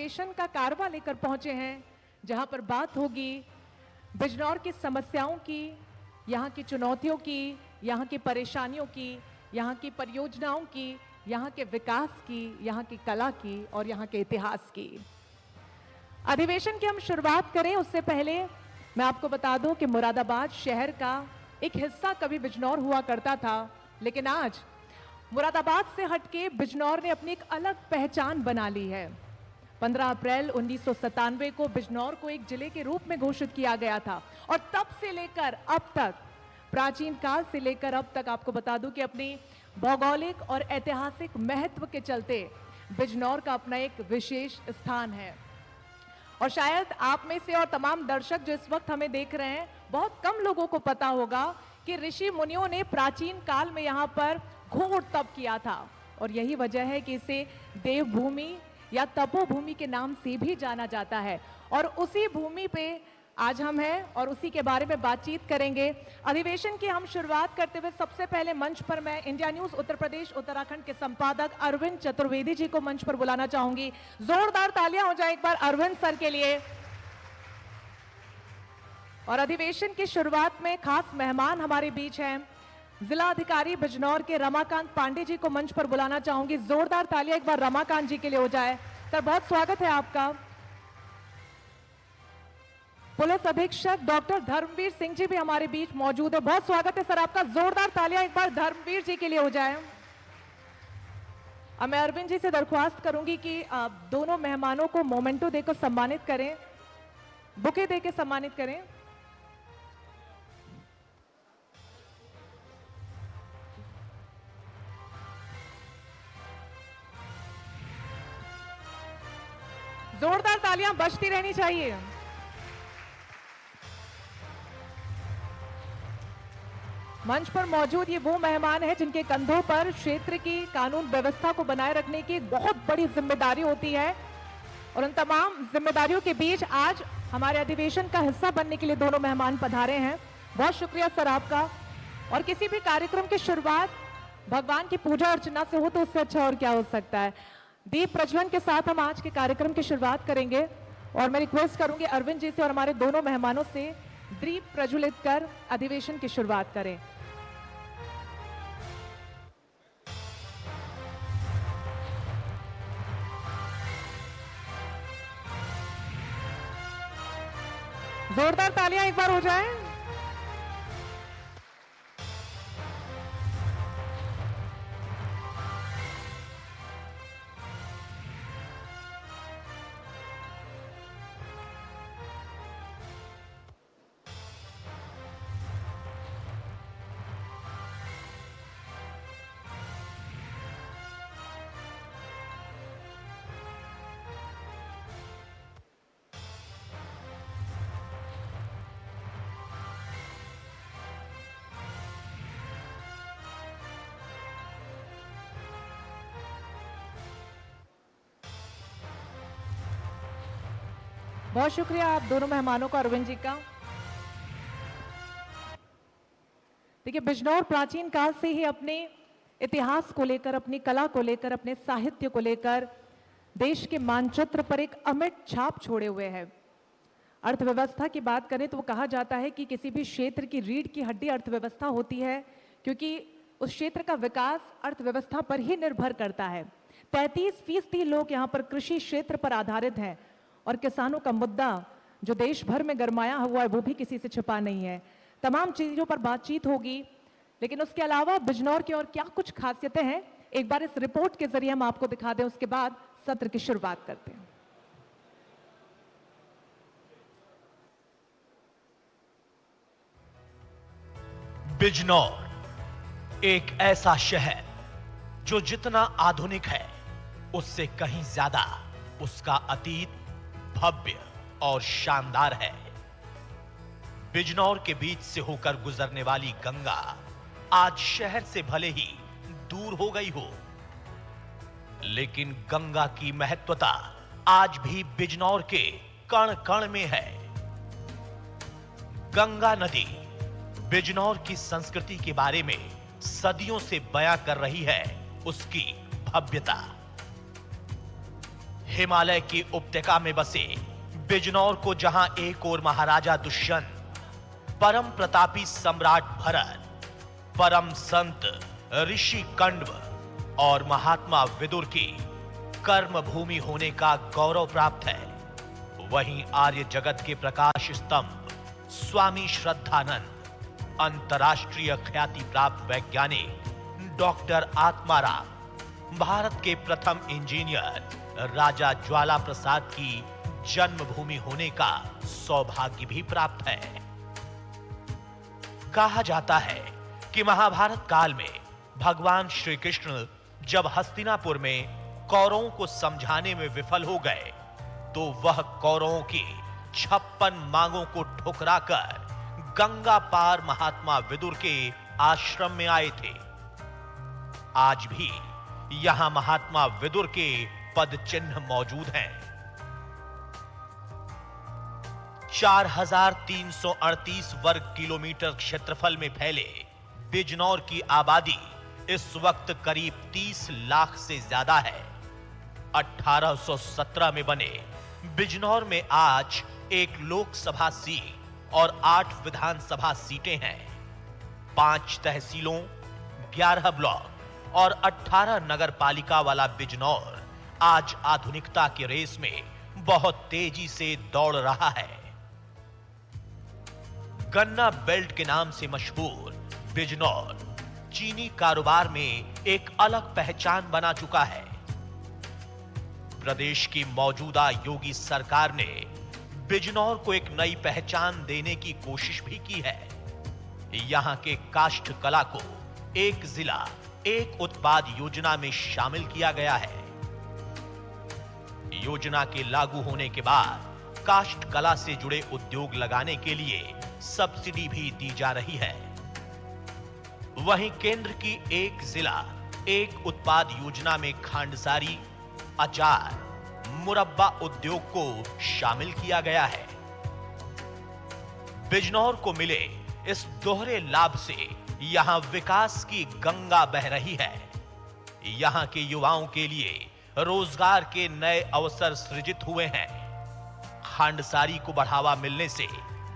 अधिवेशन का कारवा लेकर पहुंचे हैं, जहां पर बात होगी बिजनौर की समस्याओं की, यहाँ की चुनौतियों की, यहाँ की परेशानियों की, यहाँ की परियोजनाओं की, यहाँ के विकास की, यहाँ की कला की और यहाँ के इतिहास की। अधिवेशन की हम शुरुआत करें उससे पहले मैं आपको बता दूं कि मुरादाबाद शहर का एक हिस्सा कभी बिजनौर हुआ करता था, लेकिन आज मुरादाबाद से हटके बिजनौर ने अपनी एक अलग पहचान बना ली है। 15 अप्रैल 1997 को बिजनौर को एक जिले के रूप में घोषित किया गया था और तब से लेकर अब तक, प्राचीन काल से लेकर अब तक आपको बता दूं कि अपनी भौगोलिक और ऐतिहासिक महत्व के चलते बिजनौर का अपना एक विशेष स्थान है। और शायद आप में से और तमाम दर्शक जो इस वक्त हमें देख रहे हैं, बहुत कम लोगों को पता होगा कि ऋषि मुनियों ने प्राचीन काल में यहाँ पर घोर तप किया था और यही वजह है कि इसे देवभूमि या तपोभूमि के नाम से भी जाना जाता है। और उसी भूमि पे आज हम हैं और उसी के बारे में बातचीत करेंगे। अधिवेशन की हम शुरुआत करते हुए सबसे पहले मंच पर मैं इंडिया न्यूज उत्तर प्रदेश उत्तराखंड के संपादक अरविंद चतुर्वेदी जी को मंच पर बुलाना चाहूंगी। जोरदार तालियां हो जाए एक बार अरविंद सर के लिए। और अधिवेशन की शुरुआत में खास मेहमान हमारे बीच हैं, जिला अधिकारी बिजनौर के रमाकांत पांडे जी को मंच पर बुलाना चाहूंगी। जोरदार तालियां एक बार रमाकांत जी के लिए हो जाए। सर बहुत स्वागत है आपका। पुलिस अधीक्षक डॉक्टर धर्मवीर सिंह जी भी हमारे बीच मौजूद है, बहुत स्वागत है सर आपका। जोरदार तालियां एक बार धर्मवीर जी के लिए हो जाए। अब मैं अरविंद जी से दरख्वास्त करूंगी कि आप दोनों मेहमानों को मोमेंटो देकर सम्मानित करें, बुके देकर सम्मानित करें। जोरदार तालियां बजती रहनी चाहिए। मंच पर मौजूद ये वो मेहमान है जिनके कंधों पर क्षेत्र की कानून व्यवस्था को बनाए रखने की बहुत बड़ी जिम्मेदारी होती है और उन तमाम जिम्मेदारियों के बीच आज हमारे अधिवेशन का हिस्सा बनने के लिए दोनों मेहमान पधारे हैं। बहुत शुक्रिया सर आपका। और किसी भी कार्यक्रम की शुरुआत भगवान की पूजा अर्चना से हो तो उससे अच्छा और क्या हो सकता है। दीप प्रज्वलन के साथ हम आज के कार्यक्रम की शुरुआत करेंगे और मैं रिक्वेस्ट करूंगी अरविंद जी से और हमारे दोनों मेहमानों से दीप प्रज्वलित कर अधिवेशन की शुरुआत करें। जोरदार तालियां एक बार हो जाए। बहुत शुक्रिया आप दोनों मेहमानों का, अरविंद जी का। देखिए, बिजनौर प्राचीन काल से ही अपने इतिहास को लेकर, अपनी कला को लेकर, अपने साहित्य को लेकर देश के मानचित्र पर एक अमिट छाप छोड़े हुए है। अर्थव्यवस्था की बात करें तो वो कहा जाता है कि किसी भी क्षेत्र की रीढ़ की हड्डी अर्थव्यवस्था होती है, क्योंकि उस क्षेत्र का विकास अर्थव्यवस्था पर ही निर्भर करता है। 33% लोग यहाँ पर कृषि क्षेत्र पर आधारित हैं और किसानों का मुद्दा जो देश भर में गरमाया हुआ है वो भी किसी से छिपा नहीं है। तमाम चीजों पर बातचीत होगी, लेकिन उसके अलावा बिजनौर की और क्या कुछ खासियतें हैं एक बार इस रिपोर्ट के जरिए हम आपको दिखा दें, उसके बाद सत्र की शुरुआत करते हैं। बिजनौर एक ऐसा शहर जो जितना आधुनिक है उससे कहीं ज्यादा उसका अतीत भव्य और शानदार है। बिजनौर के बीच से होकर गुजरने वाली गंगा आज शहर से भले ही दूर हो गई हो, लेकिन गंगा की महत्वता आज भी बिजनौर के कण कण में है। गंगा नदी बिजनौर की संस्कृति के बारे में सदियों से बयां कर रही है उसकी भव्यता। हिमालय की उपत्यका में बसे बिजनौर को जहां एक ओर महाराजा दुष्यंत, परम प्रतापी सम्राट भरत, परम संत ऋषि कण्व और महात्मा विदुर की कर्म भूमि होने का गौरव प्राप्त है, वहीं आर्य जगत के प्रकाश स्तंभ स्वामी श्रद्धानंद, अंतर्राष्ट्रीय ख्याति प्राप्त वैज्ञानिक डॉक्टर आत्माराम, भारत के प्रथम इंजीनियर राजा ज्वाला प्रसाद की जन्मभूमि होने का सौभाग्य भी प्राप्त है। कहा जाता है कि महाभारत काल में भगवान श्री कृष्ण जब हस्तिनापुर में कौरवों को समझाने में विफल हो गए तो वह कौरवों की 56 मांगों को ठुकराकर गंगा पार महात्मा विदुर के आश्रम में आए थे। आज भी यहां महात्मा विदुर के पद चिन्ह मौजूद हैं। 4338 वर्ग किलोमीटर क्षेत्रफल में फैले बिजनौर की आबादी इस वक्त करीब 30 लाख से ज्यादा है। 1817 में बने बिजनौर में आज एक लोकसभा सीट और 8 विधानसभा सीटें हैं। 5 तहसीलों, 11 ब्लॉक और 18 नगर पालिका वाला बिजनौर आज आधुनिकता के रेस में बहुत तेजी से दौड़ रहा है। गन्ना बेल्ट के नाम से मशहूर बिजनौर चीनी कारोबार में एक अलग पहचान बना चुका है। प्रदेश की मौजूदा योगी सरकार ने बिजनौर को एक नई पहचान देने की कोशिश भी की है। यहां के काष्ठ कला को एक जिला एक उत्पाद योजना में शामिल किया गया है। योजना के लागू होने के बाद काष्ठ कला से जुड़े उद्योग लगाने के लिए सब्सिडी भी दी जा रही है। वहीं केंद्र की एक जिला एक उत्पाद योजना में खांडसारी, अचार, मुरब्बा उद्योग को शामिल किया गया है। बिजनौर को मिले इस दोहरे लाभ से यहां विकास की गंगा बह रही है। यहां के युवाओं के लिए रोजगार के नए अवसर सृजित हुए हैं। खांडसारी को बढ़ावा मिलने से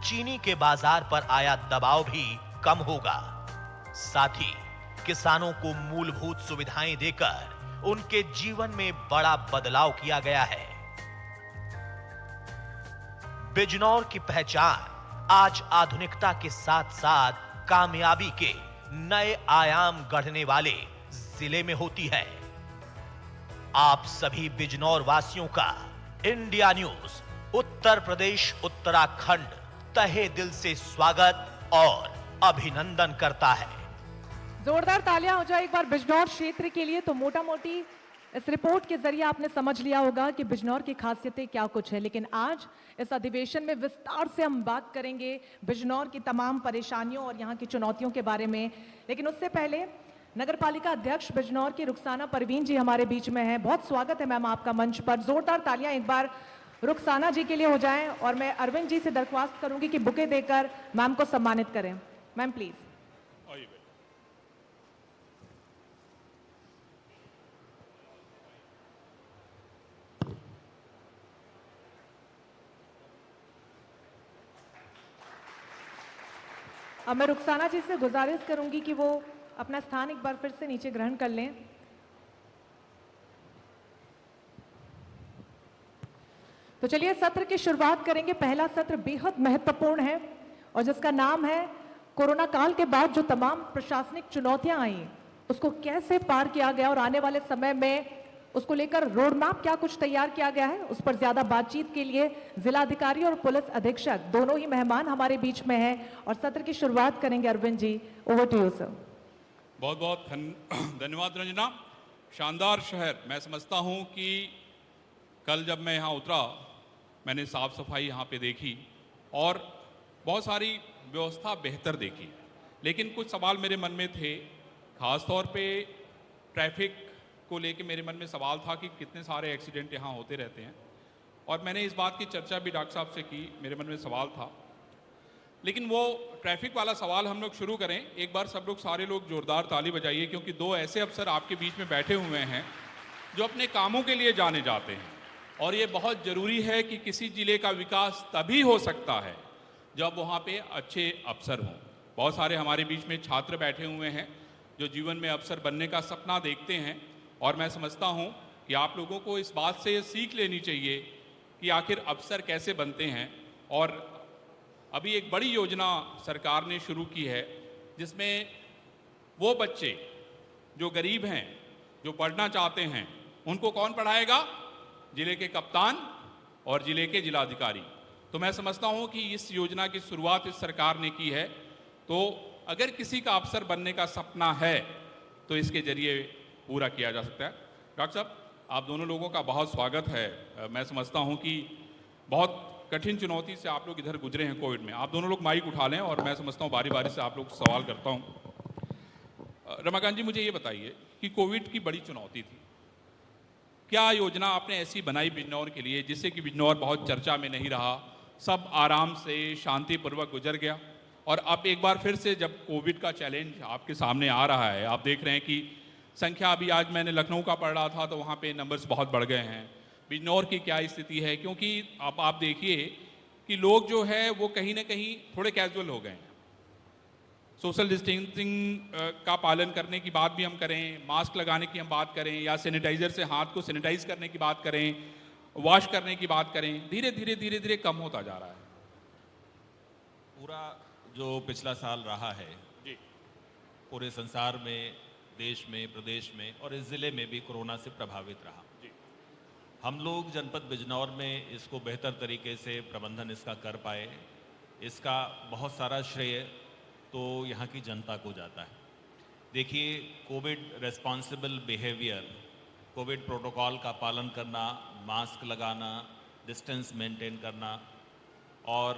चीनी के बाजार पर आया दबाव भी कम होगा। साथ ही किसानों को मूलभूत सुविधाएं देकर उनके जीवन में बड़ा बदलाव किया गया है। बिजनौर की पहचान आज आधुनिकता के साथ साथ कामयाबी के नए आयाम गढ़ने वाले जिले में होती है। आप सभी बिजनौर वासियों का इंडिया न्यूज उत्तर प्रदेश उत्तराखंड तहे दिल से स्वागत और अभिनंदन करता है। जोरदार तालियां हो जाए एक बार बिजनौर क्षेत्र के लिए। तो मोटा मोटी इस रिपोर्ट के जरिए आपने समझ लिया होगा कि बिजनौर की खासियतें क्या कुछ है, लेकिन आज इस अधिवेशन में विस्तार से हम बात करेंगे बिजनौर की तमाम परेशानियों और यहाँ की चुनौतियों के बारे में। लेकिन उससे पहले नगर पालिका अध्यक्ष बिजनौर की रुखसाना परवीन जी हमारे बीच में हैं। बहुत स्वागत है मैम आपका मंच पर। जोरदार तालियां एक बार रुखसाना जी के लिए हो जाएं और मैं अरविंद जी से दरख्वास्त करूंगी कि बुके देकर मैम को सम्मानित करें। Ma'am please. अब मैं रुखसाना जी से गुजारिश करूंगी कि वो अपना स्थान एक बार फिर से नीचे ग्रहण कर लें। तो चलिए सत्र की शुरुआत करेंगे। पहला सत्र बेहद महत्वपूर्ण है और जिसका नाम है कोरोना काल के बाद जो तमाम प्रशासनिक चुनौतियां आई उसको कैसे पार किया गया और आने वाले समय में उसको लेकर रोड मैप क्या कुछ तैयार किया गया है। उस पर ज्यादा बातचीत के लिए जिलाधिकारी और पुलिस अधीक्षक दोनों ही मेहमान हमारे बीच में हैं और सत्र की शुरुआत करेंगे। Arvind ji, over to you sir. बहुत बहुत धन्यवाद रंजना। शानदार शहर। मैं समझता हूं कि कल जब मैं यहाँ उतरा मैंने साफ सफाई यहाँ पे देखी और बहुत सारी व्यवस्था बेहतर देखी, लेकिन कुछ सवाल मेरे मन में थे। खास तौर पे ट्रैफिक को लेके मेरे मन में सवाल था कि कितने सारे एक्सीडेंट यहाँ होते रहते हैं और मैंने इस बात की चर्चा भी डॉक्टर साहब से की। मेरे मन में सवाल था, लेकिन वो ट्रैफिक वाला सवाल हम लोग शुरू करें। एक बार सब लोग सारे लोग जोरदार ताली बजाइए, क्योंकि दो ऐसे अफसर आपके बीच में बैठे हुए हैं जो अपने कामों के लिए जाने जाते हैं और ये बहुत ज़रूरी है कि किसी ज़िले का विकास तभी हो सकता है जब वहाँ पे अच्छे अफसर हों। बहुत सारे हमारे बीच में छात्र बैठे हुए हैं जो जीवन में अफसर बनने का सपना देखते हैं, और मैं समझता हूँ कि आप लोगों को इस बात से सीख लेनी चाहिए कि आखिर अफसर कैसे बनते हैं। और अभी एक बड़ी योजना सरकार ने शुरू की है जिसमें वो बच्चे जो गरीब हैं, जो पढ़ना चाहते हैं, उनको कौन पढ़ाएगा? जिले के कप्तान और जिले के जिलाधिकारी। तो मैं समझता हूँ कि इस योजना की शुरुआत इस सरकार ने की है, तो अगर किसी का अफसर बनने का सपना है तो इसके जरिए पूरा किया जा सकता है। डॉक्टर साहब, आप दोनों लोगों का बहुत स्वागत है। मैं समझता हूँ कि बहुत कठिन चुनौती से आप लोग इधर गुजरे हैं कोविड में। आप दोनों लोग माइक उठा लें और मैं समझता हूँ बारी बारी से आप लोग सवाल करता हूँ। रमाकांत जी, मुझे ये बताइए कि कोविड की बड़ी चुनौती थी, क्या योजना आपने ऐसी बनाई बिजनौर के लिए जिससे कि बिजनौर बहुत चर्चा में नहीं रहा, सब आराम से शांतिपूर्वक गुजर गया? और अब एक बार फिर से जब कोविड का चैलेंज आपके सामने आ रहा है, आप देख रहे हैं कि संख्या, अभी आज मैंने लखनऊ का पढ़ रहा था तो वहाँ पे नंबर्स बहुत बढ़ गए हैं। बिजनौर की क्या स्थिति है? क्योंकि आप देखिए कि लोग जो है वो कहीं ना कहीं थोड़े कैजुअल हो गए हैं। सोशल डिस्टेंसिंग का पालन करने की बात भी हम करें, मास्क लगाने की हम बात करें, या सैनिटाइजर से हाथ को सैनिटाइज करने की बात करें, वॉश करने की बात करें, धीरे धीरे कम होता जा रहा है। पूरा जो पिछला साल रहा है जी पूरे संसार में, देश में, प्रदेश में और इस ज़िले में भी कोरोना से प्रभावित रहा। जी। हम लोग जनपद बिजनौर में इसको बेहतर तरीके से प्रबंधन इसका कर पाए, इसका बहुत सारा श्रेय तो यहाँ की जनता को जाता है। देखिए, Covid responsible behaviour, Covid protocol का पालन करना, मास्क लगाना, डिस्टेंस मेंटेन करना और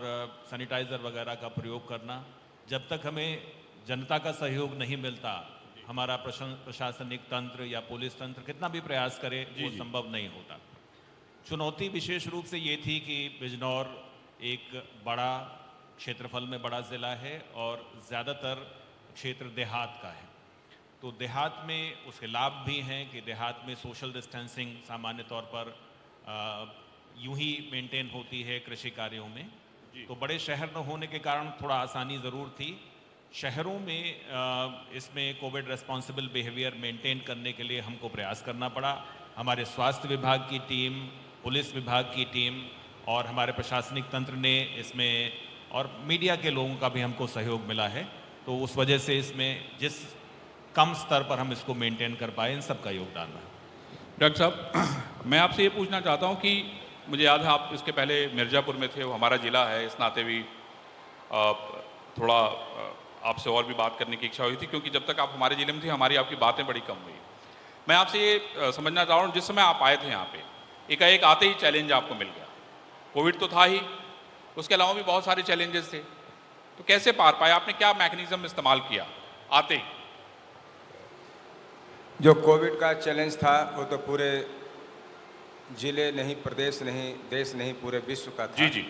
सैनिटाइज़र वगैरह का प्रयोग करना, जब तक हमें जनता का सहयोग नहीं मिलता, हमारा प्रशासनिक तंत्र या पुलिस तंत्र कितना भी प्रयास करे वो संभव नहीं होता। चुनौती विशेष रूप से ये थी कि बिजनौर एक बड़ा क्षेत्रफल में बड़ा ज़िला है और ज़्यादातर क्षेत्र देहात का है। तो देहात में उसके लाभ भी हैं कि देहात में सोशल डिस्टेंसिंग सामान्य तौर पर यूं ही मेंटेन होती है कृषि कार्यों में। तो बड़े शहर न होने के कारण थोड़ा आसानी ज़रूर थी। शहरों में इसमें कोविड रेस्पॉन्सिबल बिहेवियर मेंटेन करने के लिए हमको प्रयास करना पड़ा। हमारे स्वास्थ्य विभाग की टीम, पुलिस विभाग की टीम और हमारे प्रशासनिक तंत्र ने इसमें, और मीडिया के लोगों का भी हमको सहयोग मिला है। तो उस वजह से इसमें जिस कम स्तर पर हम इसको मेंटेन कर पाए, इन सब का योगदान है। डॉक्टर साहब, मैं आपसे ये पूछना चाहता हूँ कि मुझे याद है आप इसके पहले मिर्ज़ापुर में थे, वो हमारा ज़िला है, इस नाते भी थोड़ा आपसे और भी बात करने की इच्छा हुई थी, क्योंकि जब तक आप हमारे ज़िले में थे हमारी आपकी बातें बड़ी कम हुई। मैं आपसे ये समझना चाह रहा हूँ, जिस समय आप आए थे यहाँ पे, एकाएक आते ही चैलेंज आपको मिल गया। कोविड तो था ही, उसके अलावा भी बहुत सारे चैलेंजेस थे, तो कैसे पार पाए? आपने क्या मैकेनिज्म इस्तेमाल किया आते ही? जो कोविड का चैलेंज था वो तो पूरे जिले नहीं, प्रदेश नहीं, देश नहीं, पूरे विश्व का था। जी जी।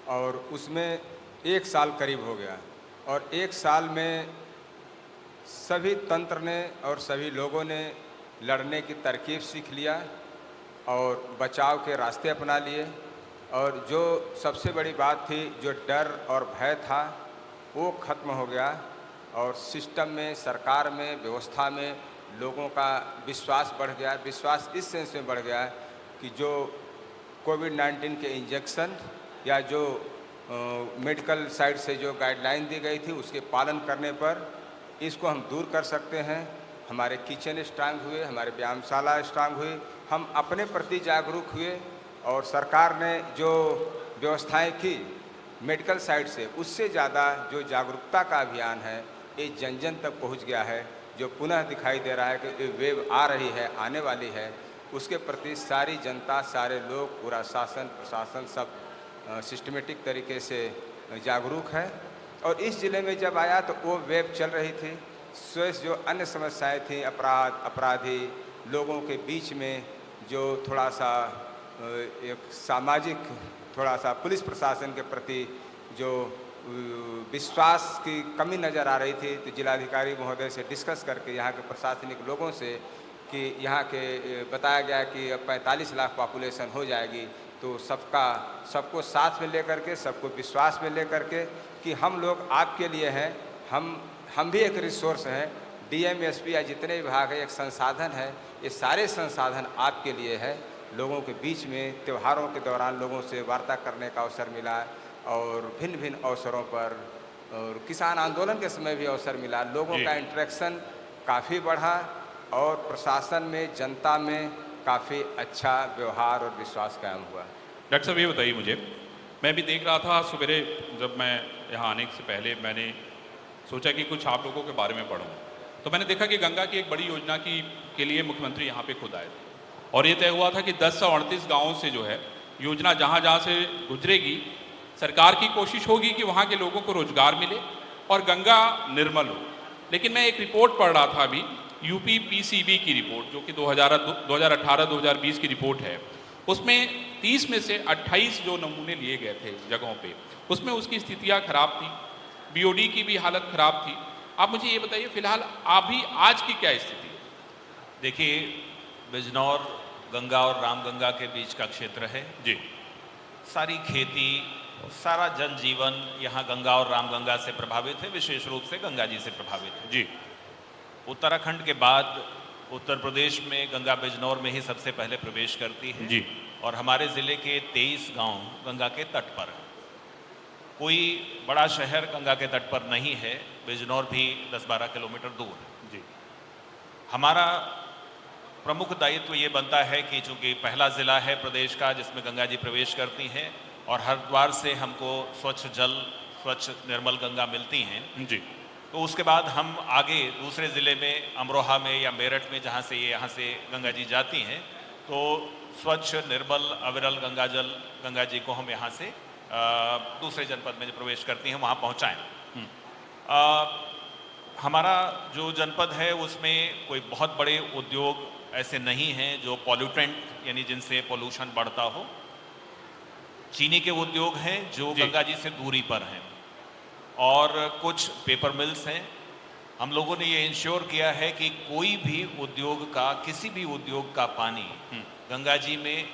और उसमें 1 साल करीब हो गया, और 1 साल में सभी तंत्र ने और सभी लोगों ने लड़ने की तरकीब सीख लिया और बचाव के रास्ते अपना लिए। और जो सबसे बड़ी बात थी, जो डर और भय था, वो खत्म हो गया, और सिस्टम में, सरकार में, व्यवस्था में लोगों का विश्वास बढ़ गया। विश्वास इस सेंस में बढ़ गया कि जो कोविड-19 के इंजेक्शन या जो मेडिकल साइड से जो गाइडलाइन दी गई थी उसके पालन करने पर इसको हम दूर कर सकते हैं। हमारे किचन स्ट्रांग हुए, हमारे व्यायामशाला स्ट्रांग हुई, हम अपने प्रति जागरूक हुए, और सरकार ने जो व्यवस्थाएं की मेडिकल साइड से, उससे ज़्यादा जो जागरूकता का अभियान है ये जन जन तक पहुंच गया है। जो पुनः दिखाई दे रहा है कि वेव आ रही है, आने वाली है, उसके प्रति सारी जनता, सारे लोग, पूरा शासन, प्रशासन सब सिस्टमेटिक तरीके से जागरूक है। और इस ज़िले में जब आया तो वो वेव चल रही थी, स्वयं जो अन्य समस्याएं थी, अपराधी लोगों के बीच में जो थोड़ा सा एक सामाजिक, थोड़ा सा पुलिस प्रशासन के प्रति जो विश्वास की कमी नज़र आ रही थी, तो जिलाधिकारी महोदय से डिस्कस करके यहाँ के प्रशासनिक लोगों से कि यहाँ के बताया गया कि अब 45 लाख पॉपुलेशन हो जाएगी, तो सबको साथ में लेकर के, सबको विश्वास में लेकर के कि हम लोग आपके लिए हैं, हम भी एक रिसोर्स हैं, डीएम एसपी या जितने विभाग है एक संसाधन है, ये सारे संसाधन आपके लिए है। लोगों के बीच में त्योहारों के दौरान लोगों से वार्ता करने का अवसर मिला और भिन्न भिन्न अवसरों पर, और किसान आंदोलन के समय भी अवसर मिला। लोगों का इंटरेक्शन काफ़ी बढ़ा और प्रशासन में, जनता में काफ़ी अच्छा व्यवहार और विश्वास कायम हुआ। डॉक्टर साहब ये बताइए मुझे, मैं भी देख रहा था सवेरे जब मैं यहाँ आने से पहले मैंने सोचा कि कुछ आप लोगों के बारे में पढ़ूँ, तो मैंने देखा कि गंगा की एक बड़ी योजना के लिए मुख्यमंत्री यहाँ पे खुद आए थे और ये तय हुआ था कि 1038 गाँवों से जो है योजना जहाँ जहाँ से गुजरेगी, सरकार की कोशिश होगी कि वहाँ के लोगों को रोजगार मिले और गंगा निर्मल हो। लेकिन मैं एक रिपोर्ट पढ़ रहा था अभी, यूपी पीसीबी की रिपोर्ट, जो कि 2018-2020 की रिपोर्ट है, उसमें 30 में से 28 जो नमूने लिए गए थे जगहों पे, उसमें उसकी स्थितियाँ खराब थी, बीओडी की भी हालत खराब थी। आप मुझे ये बताइए फिलहाल अभी आज की क्या स्थिति है? देखिए, बिजनौर गंगा और रामगंगा के बीच का क्षेत्र है जी। सारी खेती, सारा जनजीवन यहाँ गंगा और रामगंगा से प्रभावित है, विशेष रूप से गंगा जी से प्रभावित है जी। उत्तराखंड के बाद उत्तर प्रदेश में गंगा बिजनौर में ही सबसे पहले प्रवेश करती है जी। और हमारे ज़िले के 23 गांव गंगा के तट पर हैं। कोई बड़ा शहर गंगा के तट पर नहीं है, बिजनौर भी 10-12 किलोमीटर दूर है जी। हमारा प्रमुख दायित्व ये बनता है कि चूँकि पहला ज़िला है प्रदेश का जिसमें गंगा जी प्रवेश करती हैं और हरिद्वार से हमको स्वच्छ जल, स्वच्छ निर्मल गंगा मिलती हैं जी। तो उसके बाद हम आगे दूसरे ज़िले में अमरोहा में या मेरठ में जहाँ से ये यहाँ से गंगा जी जाती हैं, तो स्वच्छ निर्मल अविरल गंगा जल गंगा जी को हम यहाँ से दूसरे जनपद में जो प्रवेश करती हैं वहाँ पहुँचाएँ। हमारा जो जनपद है उसमें कोई बहुत बड़े उद्योग ऐसे नहीं हैं जो पॉल्यूटेंट यानी जिनसे पोल्यूशन बढ़ता हो। चीनी के उद्योग हैं जो गंगा जी से दूरी पर हैं और कुछ पेपर मिल्स हैं। हम लोगों ने ये इंश्योर किया है कि कोई भी उद्योग का, किसी भी उद्योग का पानी गंगा जी में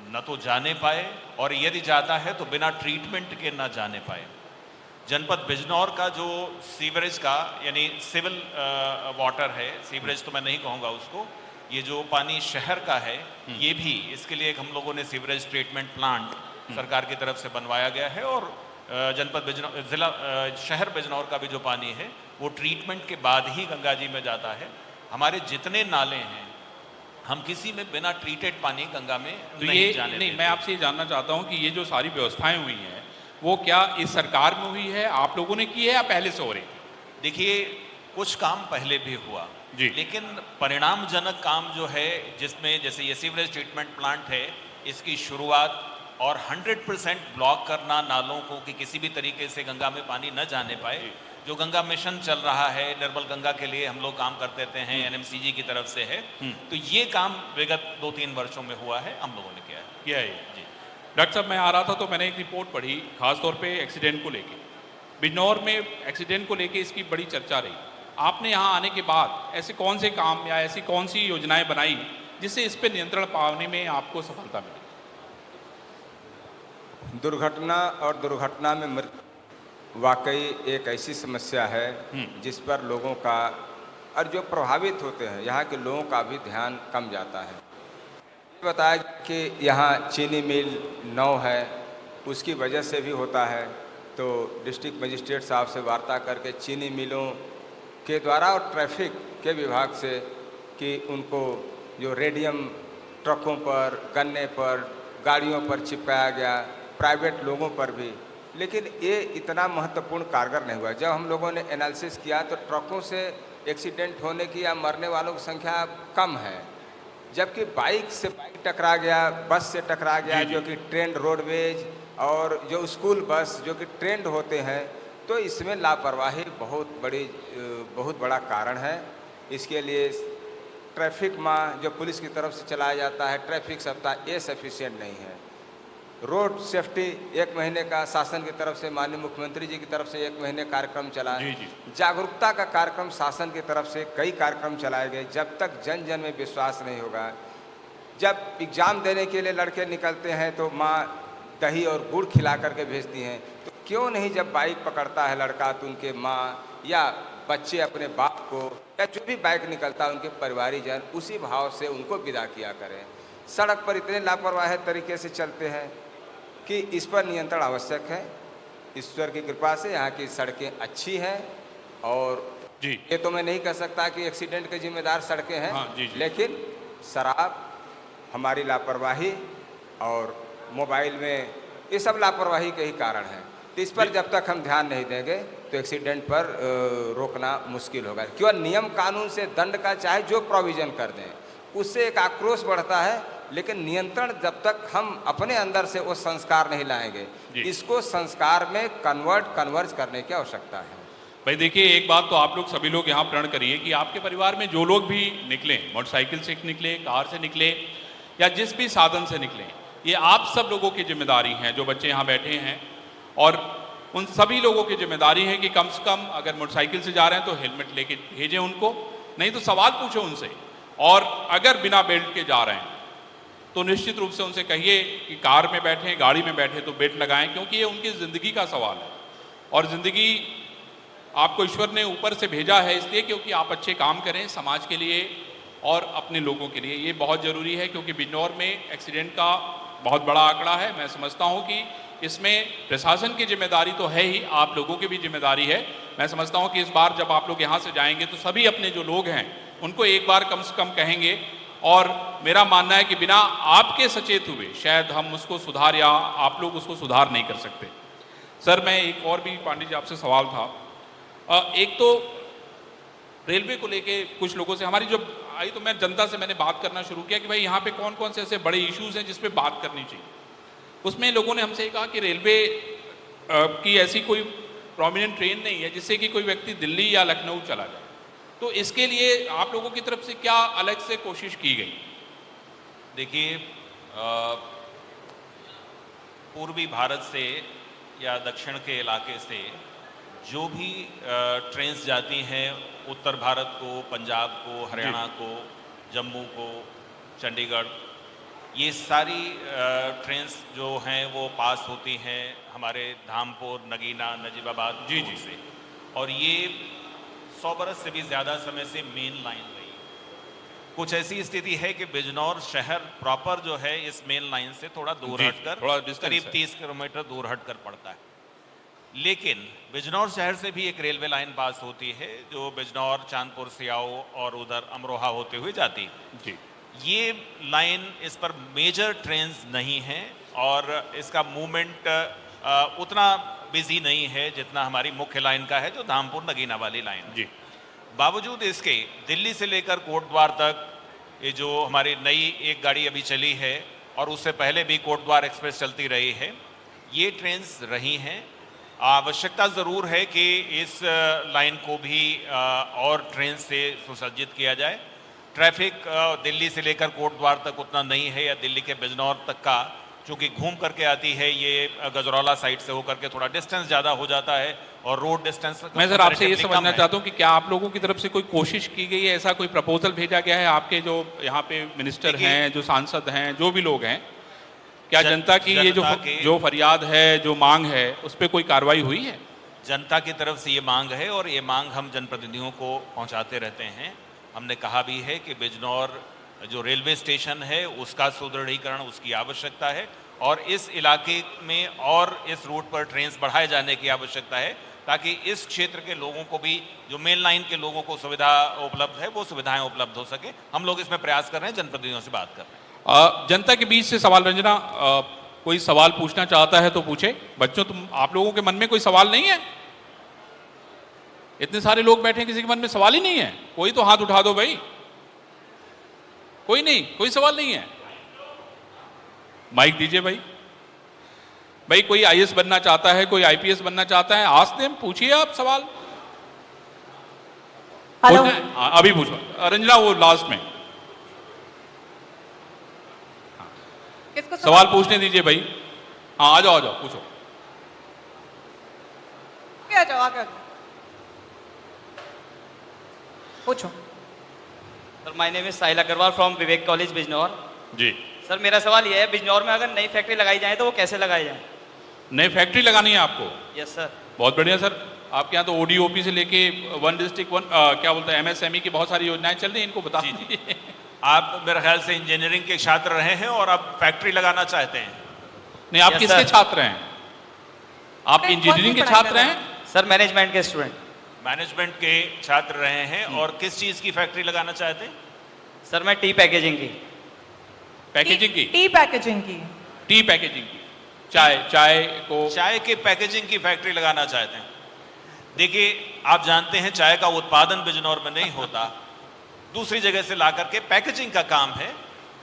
न तो जाने पाए और यदि जाता है तो बिना ट्रीटमेंट के न जाने पाए। जनपद बिजनौर का जो सीवरेज का यानी सिविल वाटर है, सीवरेज तो मैं नहीं कहूँगा उसको, ये जो पानी शहर का है ये भी, इसके लिए एक हम लोगों ने सीवरेज ट्रीटमेंट प्लांट सरकार की तरफ से बनवाया गया है और जनपद बिजनौर ज़िला शहर बिजनौर का भी जो पानी है वो ट्रीटमेंट के बाद ही गंगा जी में जाता है। हमारे जितने नाले हैं हम किसी में बिना ट्रीटेड पानी गंगा में तो नहीं जाने नहीं, देते। मैं आपसे ये जानना चाहता हूँ कि ये जो सारी व्यवस्थाएं हुई हैं वो क्या इस सरकार में हुई है, आप लोगों ने की है या पहले से हो रही? देखिए, कुछ काम पहले भी हुआ जी। लेकिन परिणामजनक काम जो है, जिसमें जैसे ये सीवरेज ट्रीटमेंट प्लांट है, इसकी शुरुआत और 100% ब्लॉक करना नालों को कि किसी भी तरीके से गंगा में पानी न जाने पाए, जो गंगा मिशन चल रहा है निर्मल गंगा के लिए हम लोग काम करते रहते हैं, एनएमसीजी की तरफ से है, तो ये काम विगत 2-3 वर्षों में हुआ है, हम लोगों ने किया है। जी। डॉक्टर साहब, मैं आ रहा था तो मैंने एक रिपोर्ट पढ़ी खासतौर पे एक्सीडेंट को लेके। बिजनौर में एक्सीडेंट को लेके इसकी बड़ी चर्चा रही। आपने यहाँ आने के बाद ऐसे कौन से काम या ऐसी कौन सी योजनाएं बनाई जिससे इस पे नियंत्रण पाने में आपको सफलता मिली? दुर्घटना और दुर्घटना में मृत्यु वाकई एक ऐसी समस्या है जिस पर लोगों का और जो प्रभावित होते हैं यहाँ के लोगों का भी ध्यान कम जाता है। बताया कि यहाँ चीनी मिल 9 है, उसकी वजह से भी होता है, तो डिस्ट्रिक्ट मजिस्ट्रेट साहब से वार्ता करके चीनी मिलों के द्वारा और ट्रैफिक के विभाग से कि उनको जो रेडियम ट्रकों पर, गन्ने पर, गाड़ियों पर चिपकाया गया, प्राइवेट लोगों पर भी, लेकिन ये इतना महत्वपूर्ण कारगर नहीं हुआ। जब हम लोगों ने एनालिसिस किया तो ट्रकों से एक्सीडेंट होने की या मरने वालों की संख्या कम है, जबकि बाइक से बाइक टकरा गया, बस से टकरा गया जो कि ट्रेंड रोडवेज और जो स्कूल बस जो कि ट्रेंड होते हैं, तो इसमें लापरवाही बहुत बड़ा कारण है। इसके लिए ट्रैफिक माह जो पुलिस की तरफ से चलाया जाता है, ट्रैफिक सप्ताह, ये सफिशिएंट नहीं है। रोड सेफ्टी 1 महीने का शासन की तरफ से, माननीय मुख्यमंत्री जी की तरफ से 1 महीने कार्यक्रम चला। जी, जी। जागरूकता का कार्यक्रम शासन की तरफ से कई कार्यक्रम चलाए गए। जब तक जन जन में विश्वास नहीं होगा, जब एग्जाम देने के लिए लड़के निकलते हैं तो माँ दही और गुड़ खिला करके भेजती हैं, तो क्यों नहीं जब बाइक पकड़ता है लड़का तो उनके माँ या बच्चे अपने बाप को या जो भी बाइक निकलता है उनके परिवारीजन उसी भाव से उनको विदा किया करें। सड़क पर इतने लापरवाह तरीके से चलते हैं कि इस पर नियंत्रण आवश्यक है। ईश्वर की कृपा से यहाँ की सड़कें अच्छी हैं और जी। ये तो मैं नहीं कह सकता कि एक्सीडेंट के जिम्मेदार सड़कें हैं, हाँ, जी, जी। लेकिन शराब, हमारी लापरवाही और मोबाइल में ये सब लापरवाही के ही कारण हैं। तो इस पर जब तक हम ध्यान नहीं देंगे तो एक्सीडेंट पर रोकना मुश्किल होगा। क्यों नियम कानून से दंड का चाहे जो प्रोविज़न कर दें, उससे एक आक्रोश बढ़ता है, लेकिन नियंत्रण जब तक हम अपने अंदर से वो संस्कार नहीं लाएंगे, इसको संस्कार में कन्वर्ज करने की आवश्यकता है। भाई देखिए, एक बात तो आप लोग सभी लोग यहाँ प्रण करिए कि आपके परिवार में जो लोग भी निकले, मोटरसाइकिल से निकले, कार से निकले या जिस भी साधन से निकले, ये आप सब लोगों की जिम्मेदारी है। जो बच्चे यहाँ बैठे हैं और उन सभी लोगों की जिम्मेदारी है कि कम से कम अगर मोटरसाइकिल से जा रहे हैं तो हेलमेट लेके भेजें उनको, नहीं तो सवाल पूछो उनसे। और अगर बिना बेल्ट के जा रहे हैं तो निश्चित रूप से उनसे कहिए कि कार में बैठे, गाड़ी में बैठे तो बेल्ट लगाएं, क्योंकि ये उनकी ज़िंदगी का सवाल है। और ज़िंदगी आपको ईश्वर ने ऊपर से भेजा है इसलिए क्योंकि आप अच्छे काम करें समाज के लिए और अपने लोगों के लिए। ये बहुत ज़रूरी है क्योंकि बिजनौर में एक्सीडेंट का बहुत बड़ा आंकड़ा है। मैं समझता हूँ कि इसमें प्रशासन की जिम्मेदारी तो है ही, आप लोगों की भी जिम्मेदारी है। मैं समझता हूँ कि इस बार जब आप लोग यहाँ से जाएंगे तो सभी अपने जो लोग हैं उनको एक बार कम से कम कहेंगे। और मेरा मानना है कि बिना आपके सचेत हुए शायद हम उसको सुधार या आप लोग उसको सुधार नहीं कर सकते। सर, मैं एक और भी पांडे जी आपसे सवाल था। एक तो रेलवे को लेके कुछ लोगों से हमारी जो आई, तो मैं जनता से मैंने बात करना शुरू किया कि भाई यहाँ पे कौन कौन से ऐसे बड़े इश्यूज हैं जिस पे बात करनी चाहिए। उसमें लोगों ने हमसे कहा कि रेलवे की ऐसी कोई प्रोमिनेंट ट्रेन नहीं है जिससे कि कोई व्यक्ति दिल्ली या लखनऊ चला जाए, तो इसके लिए आप लोगों की तरफ से क्या अलग से कोशिश की गई? देखिए, पूर्वी भारत से या दक्षिण के इलाके से जो भी ट्रेन्स जाती हैं, उत्तर भारत को, पंजाब को, हरियाणा को, जम्मू को, चंडीगढ़, ये सारी ट्रेन्स जो हैं वो पास होती हैं हमारे धामपुर, नगीना, नजीबाबाद जी से। और ये 100 बरस से भी ज़्यादा समय से मेन लाइन रही। कुछ ऐसी स्थिति है कि बिजनौर शहर प्रॉपर जो है इस मेन लाइन से थोड़ा दूर हटकर, करीब 30 किलोमीटर दूर हटकर पड़ता है। लेकिन बिजनौर शहर से भी एक रेलवे लाइन पास होती है जो बिजनौर, चांदपुर, सियाओ और उधर अमरोहा होते हुए जाती है। जी। ये लाइन, इस पर मेजर ट्रेन्स नहीं हैं और इसका मूवमेंट उतना बिजी नहीं है जितना हमारी मुख्य लाइन का है जो धामपुर नगीना वाली लाइन। जी। बावजूद इसके दिल्ली से लेकर कोटद्वार तक ये जो हमारी नई एक गाड़ी अभी चली है और उससे पहले भी कोटद्वार एक्सप्रेस चलती रही है, ये ट्रेन्स रही हैं। आवश्यकता ज़रूर है कि इस लाइन को भी और ट्रेन से सुसज्जित किया जाए। ट्रैफिक दिल्ली से लेकर कोटद्वार तक उतना नहीं है, या दिल्ली के बिजनौर तक का चूँकि घूम करके आती है, ये गजरौला साइड से होकर के थोड़ा डिस्टेंस ज़्यादा हो जाता है और रोड डिस्टेंस। मैं सर आपसे ये समझना चाहता हूँ कि क्या आप लोगों की तरफ से कोई कोशिश की गई है, ऐसा कोई प्रपोजल भेजा गया है आपके जो यहाँ पे मिनिस्टर हैं, जो सांसद हैं, जो भी लोग हैं, क्या जनता की ये जो फरियाद है, जो मांग है, उस पर कोई कार्रवाई हुई है? जनता की तरफ से ये मांग है और ये मांग हम जनप्रतिनिधियों को पहुँचाते रहते हैं। हमने कहा भी है कि बिजनौर जो रेलवे स्टेशन है उसका सुदृढ़ीकरण, उसकी आवश्यकता है और इस इलाके में और इस रूट पर ट्रेन्स बढ़ाए जाने की आवश्यकता है ताकि इस क्षेत्र के लोगों को भी, जो मेन लाइन के लोगों को सुविधा उपलब्ध है, वो सुविधाएं उपलब्ध हो सके। हम लोग इसमें प्रयास कर रहे हैं, जनप्रतिनिधियों से बात कर रहे हैं। जनता के बीच से सवाल, रंजना, कोई सवाल पूछना चाहता है तो पूछे। बच्चों, आप लोगों के मन में कोई सवाल नहीं है? इतने सारे लोग बैठे हैं, किसी के मन में सवाल ही नहीं है? कोई तो हाथ उठा दो भाई। कोई नहीं, कोई सवाल नहीं है? माइक दीजिए भाई। भाई कोई आईएएस बनना चाहता है, कोई आईपीएस बनना चाहता है, आज देम, पूछिए आप सवाल। हेलो, अभी पूछो रंजना, वो लास्ट में किसको सवाल पूछने दीजिए भाई। हाँ आ जाओ पूछो। आगे आ जाओ, आगे आ जाओ, पूछो। Sir my name is Sahil Agarwal from Vivek college Bijnor. जी। सर मेरा सवाल यह है, बिजनौर में अगर नई फैक्ट्री लगाई जाए तो वो कैसे लगाई जाए? नई फैक्ट्री लगानी है आपको? Yes sir. बहुत बढ़िया सर। आपके यहाँ तो ODOP से लेके वन डिस्ट्रिक्ट वन क्या बोलते हैं MSME की बहुत सारी योजनाएं चल रही हैं, इनको बता दीजिए। आप मेरे ख्याल से इंजीनियरिंग के छात्र रहे हैं और अब फैक्ट्री लगाना चाहते हैं। नहीं, आप Yes, किसके sir. छात्र हैं? आप नहीं, इंजीनियरिंग के कौन सी पढ़ाई छात्र कर हैं? सर मैनेजमेंट के स्टूडेंट। मैनेजमेंट के छात्र रहे हैं और किस चीज की फैक्ट्री लगाना चाहते हैं? सर मैं टी पैकेजिंग की। पैकेजिंग की? टी पैकेजिंग की। टी पैकेजिंग की, चाय को। चाय के पैकेजिंग की फैक्ट्री लगाना चाहते हैं। देखिए, आप जानते हैं चाय का उत्पादन बिजनौर में नहीं होता, दूसरी जगह से ला करके पैकेजिंग का काम है।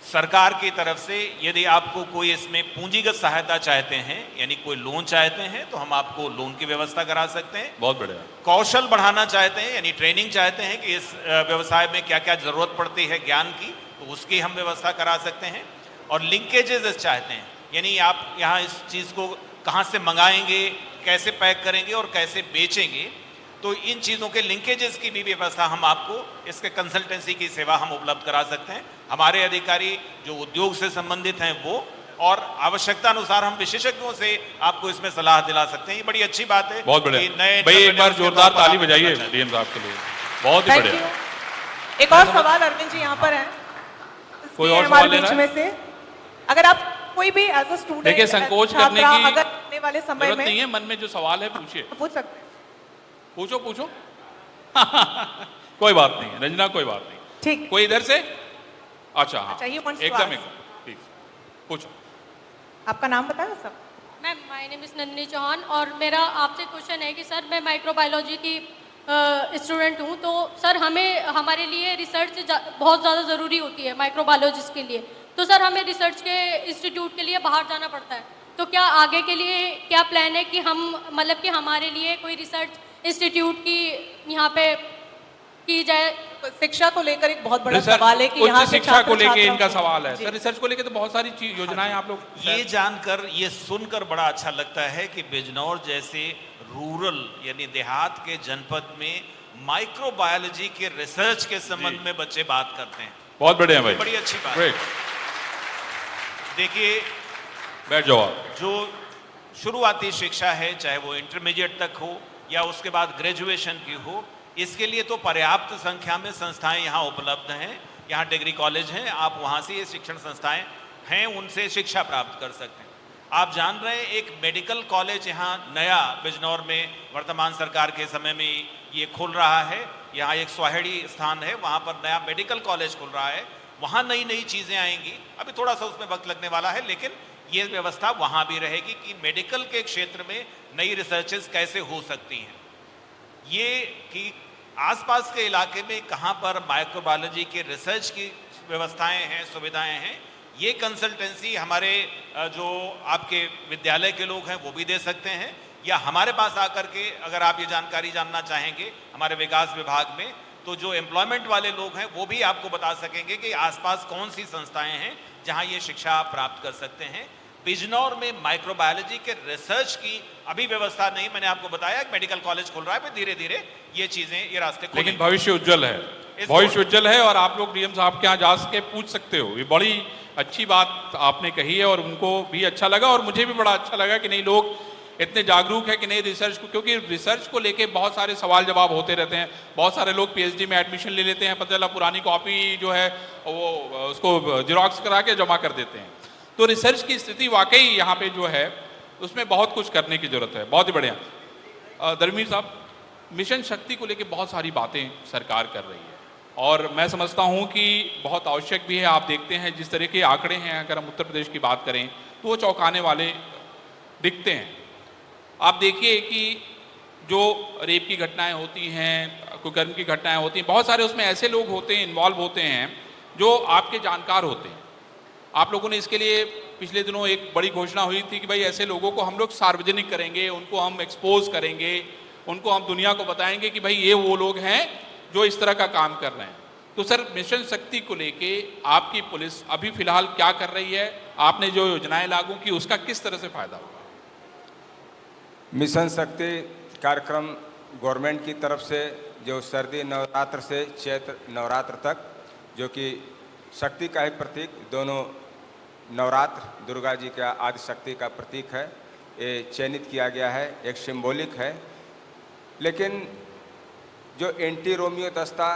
सरकार की तरफ से यदि आपको कोई इसमें पूंजीगत सहायता चाहते हैं, यानी कोई लोन चाहते हैं, तो हम आपको लोन की व्यवस्था करा सकते हैं। बहुत बढ़िया। कौशल बढ़ाना चाहते हैं, यानी ट्रेनिंग चाहते हैं कि इस व्यवसाय में क्या क्या जरूरत पड़ती है ज्ञान की, तो उसकी हम व्यवस्था करा सकते हैं। और लिंकेजेस चाहते हैं, यानी आप यहाँ इस चीज़ को कहाँ से मंगाएंगे, कैसे पैक करेंगे और कैसे बेचेंगे, तो इन चीज़ों के लिंकेजेस की भी व्यवस्था हम आपको, इसके कंसल्टेंसी की सेवा हम उपलब्ध करा सकते हैं। हमारे अधिकारी जो उद्योग से संबंधित हैं वो, और आवश्यकता अनुसार हम विशेषज्ञों से आपको इसमें सलाह दिला सकते हैं। ये बड़ी अच्छी बात है। बहुत बढ़िया कि नए भाई, एक बार entrepreneurs के जोरदार तौर पर ताली आप बजाइए करना चाहते हैं। DM साहब के लिए। बहुत ही थैंक बढ़िया। यू। एक और सवाल अरविंद जी यहाँ पर है, कोई और हमारे सवाल ले बीच रहा में है? से, अगर आप कोई भी एज अ स्टूडेंट, देखिए, संकोच करने की अगर आने वाले समय जरूरत में नहीं है, मन में जो सवाल है पूछिए। पूछ सकते हैं। पूछो। कोई बात नहीं है रंजना, कोई बात नहीं। ठीक, कोई इधर से? अच्छा हाँ, अच्छा, he wants to एकदम ask. प्लीज पूछो। आपका नाम बताया सब? Ma'am my name is Nandini Chauhan और मेरा आपसे क्वेश्चन है कि सर मैं माइक्रोबायोलॉजी की स्टूडेंट हूँ, तो सर हमें हमारे लिए रिसर्च बहुत ज़्यादा ज़रूरी होती है माइक्रोबायोलॉजिस्ट के लिए। तो सर हमें रिसर्च के इंस्टीट्यूट के लिए बाहर जाना पड़ता है, तो क्या आगे के लिए क्या प्लान है कि हम मतलब कि हमारे लिए कोई रिसर्च इंस्टीट्यूट की यहाँ पे की जाए? शिक्षा को लेकर एक बहुत बड़ा रिसर्च, सवाल है कि उच्च यहाँ के शिक्षा को लेके छात्र-छात्राओं इनका को- सवाल है। जी। सर रिसर्च को लेके तो बहुत सारी चीज योजनाएं आप लोग। ये जानकर, ये सुनकर बड़ा अच्छा लगता है कि बिजनौर जैसे रूरल यानी देहात के जनपद में माइक्रोबायोलॉजी के रिसर्च के संबंध में बच्चे बात करते हैं। बहुत बढ़िया भाई, बड़ी अच्छी बात है। ग्रेट। देखिए, बैठ जाओ आप। जो शुरुआती शिक्षा है, चाहे वो इंटरमीडिएट तक हो या उसके बाद ग्रेजुएशन की हो, इसके लिए तो पर्याप्त संख्या में संस्थाएं यहाँ उपलब्ध हैं। यहाँ डिग्री कॉलेज हैं, आप वहाँ से ये शिक्षण संस्थाएं हैं, उनसे शिक्षा प्राप्त कर सकते हैं। आप जान रहे हैं, एक मेडिकल कॉलेज यहाँ नया बिजनौर में वर्तमान सरकार के समय में ये खुल रहा है। यहाँ एक स्वाहिड़ी स्थान है, वहाँ पर नया मेडिकल कॉलेज खुल रहा है। वहाँ नई नई चीज़ें आएंगी, अभी थोड़ा सा उसमें वक्त लगने वाला है, लेकिन ये व्यवस्था वहाँ भी रहेगी कि मेडिकल के क्षेत्र में नई रिसर्चेस कैसे हो सकती हैं। ये कि आसपास के इलाके में कहाँ पर माइक्रोबायोलॉजी के रिसर्च की व्यवस्थाएं हैं, सुविधाएं हैं, ये कंसल्टेंसी हमारे जो आपके विद्यालय के लोग हैं वो भी दे सकते हैं, या हमारे पास आकर के अगर आप ये जानकारी जानना चाहेंगे हमारे विकास विभाग में, तो जो एम्प्लॉयमेंट वाले लोग हैं वो भी आपको बता सकेंगे कि आसपास कौन सी संस्थाएं हैं जहां ये शिक्षा आप प्राप्त कर सकते हैं। बिजनौर में माइक्रोबायोलॉजी के रिसर्च की अभी व्यवस्था नहीं, मैंने आपको बताया मेडिकल कॉलेज खुल रहा है, फिर धीरे धीरे ये चीजें, ये रास्ते खुलेंगे। लेकिन भविष्य उज्जवल है, भविष्य उज्जवल है, और आप लोग DM साहब के यहाँ जा के पूछ सकते हो। ये बड़ी अच्छी बात आपने कही है और उनको भी अच्छा लगा और मुझे भी बड़ा अच्छा लगा कि नहीं, लोग इतने जागरूक है कि नहीं रिसर्च को, क्योंकि रिसर्च को लेके बहुत सारे सवाल जवाब होते रहते हैं। बहुत सारे लोग PhD में एडमिशन ले लेते हैं, पता चला पुरानी कॉपी जो है वो उसको जिरोक्स करा के जमा कर देते हैं। तो रिसर्च की स्थिति वाकई यहाँ पे जो है उसमें बहुत कुछ करने की जरूरत है। बहुत ही बढ़िया। धर्मवीर साहब, मिशन शक्ति को लेके बहुत सारी बातें सरकार कर रही है और मैं समझता हूँ कि बहुत आवश्यक भी है। आप देखते हैं जिस तरह के आंकड़े हैं, अगर हम उत्तर प्रदेश की बात करें तो वो चौंकाने वाले दिखते हैं। आप देखिए कि जो रेप की घटनाएं होती हैं, कुकर्म की घटनाएं होती हैं, बहुत सारे उसमें ऐसे लोग होते हैं, इन्वॉल्व होते हैं जो आपके जानकार होते हैं। आप लोगों ने इसके लिए पिछले दिनों एक बड़ी घोषणा हुई थी कि भाई ऐसे लोगों को हम लोग सार्वजनिक करेंगे, उनको हम एक्सपोज करेंगे, उनको हम दुनिया को बताएंगे कि भाई ये वो लोग हैं जो इस तरह का काम कर रहे हैं। तो सर, मिशन शक्ति को लेके आपकी पुलिस अभी फिलहाल क्या कर रही है आपने जो योजनाएं लागू की उसका किस तरह से फायदा होगा? मिशन शक्ति कार्यक्रम गवर्नमेंट की तरफ से जो सर्दी नवरात्र से चैत्र नवरात्र तक, जो कि शक्ति का ही प्रतीक, दोनों नवरात्र दुर्गा जी का आदि शक्ति का प्रतीक है, ये चयनित किया गया है, एक सिंबॉलिक है। लेकिन जो एंटी रोमियो दस्ता